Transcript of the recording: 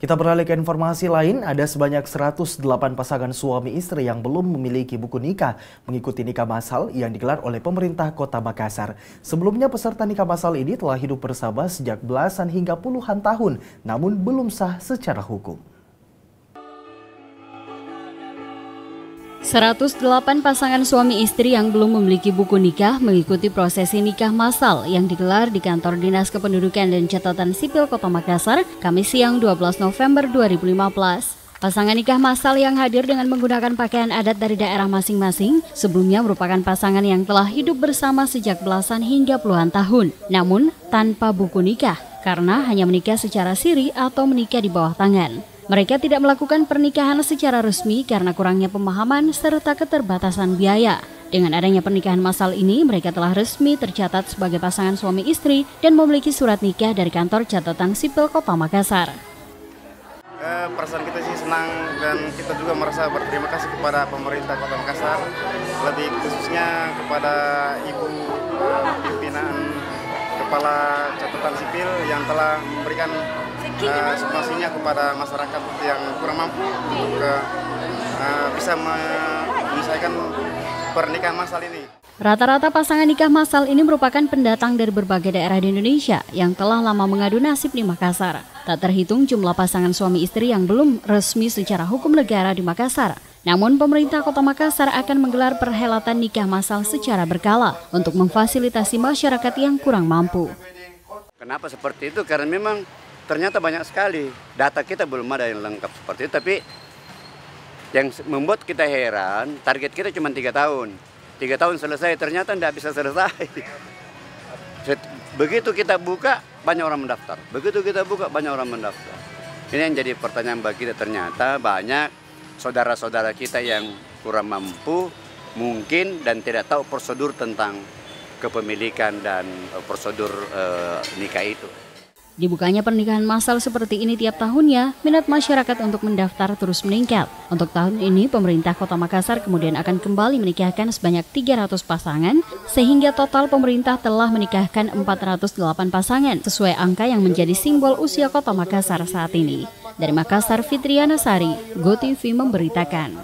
Kita beralih ke informasi lain, ada sebanyak 108 pasangan suami istri yang belum memiliki buku nikah mengikuti nikah massal yang digelar oleh pemerintah Kota Makassar. Sebelumnya peserta nikah massal ini telah hidup bersama sejak belasan hingga puluhan tahun, namun belum sah secara hukum. 108 pasangan suami istri yang belum memiliki buku nikah mengikuti prosesi nikah massal yang digelar di Kantor Dinas Kependudukan dan Catatan Sipil Kota Makassar, Kamis siang 12 November 2015. Pasangan nikah massal yang hadir dengan menggunakan pakaian adat dari daerah masing-masing sebelumnya merupakan pasangan yang telah hidup bersama sejak belasan hingga puluhan tahun, namun tanpa buku nikah karena hanya menikah secara siri atau menikah di bawah tangan. Mereka tidak melakukan pernikahan secara resmi karena kurangnya pemahaman serta keterbatasan biaya. Dengan adanya pernikahan massal ini, mereka telah resmi tercatat sebagai pasangan suami istri dan memiliki surat nikah dari Kantor Catatan Sipil Kota Makassar. Perasaan kita sih senang dan kita juga merasa berterima kasih kepada pemerintah Kota Makassar, lebih khususnya kepada Ibu pimpinan Kepala Catatan Sipil yang telah memberikan sumbangsinya kepada masyarakat yang kurang mampu untuk bisa menyelesaikan pernikahan massal ini. Rata-rata pasangan nikah massal ini merupakan pendatang dari berbagai daerah di Indonesia yang telah lama mengadu nasib di Makassar. Tak terhitung jumlah pasangan suami istri yang belum resmi secara hukum negara di Makassar. Namun pemerintah Kota Makassar akan menggelar perhelatan nikah massal secara berkala untuk memfasilitasi masyarakat yang kurang mampu. Kenapa seperti itu? Karena memang ternyata banyak sekali. Data kita belum ada yang lengkap seperti itu, tapi yang membuat kita heran, target kita cuma 3 tahun. 3 tahun selesai, ternyata tidak bisa selesai. Begitu kita buka, banyak orang mendaftar. Begitu kita buka, banyak orang mendaftar. Ini yang jadi pertanyaan bagi kita, ternyata banyak saudara-saudara kita yang kurang mampu mungkin dan tidak tahu prosedur tentang kepemilikan dan prosedur nikah itu. Dibukanya pernikahan massal seperti ini tiap tahunnya, minat masyarakat untuk mendaftar terus meningkat. Untuk tahun ini, pemerintah Kota Makassar kemudian akan kembali menikahkan sebanyak 300 pasangan, sehingga total pemerintah telah menikahkan 408 pasangan, sesuai angka yang menjadi simbol usia Kota Makassar saat ini. Dari Makassar, Fitriana Sari, GoTV memberitakan.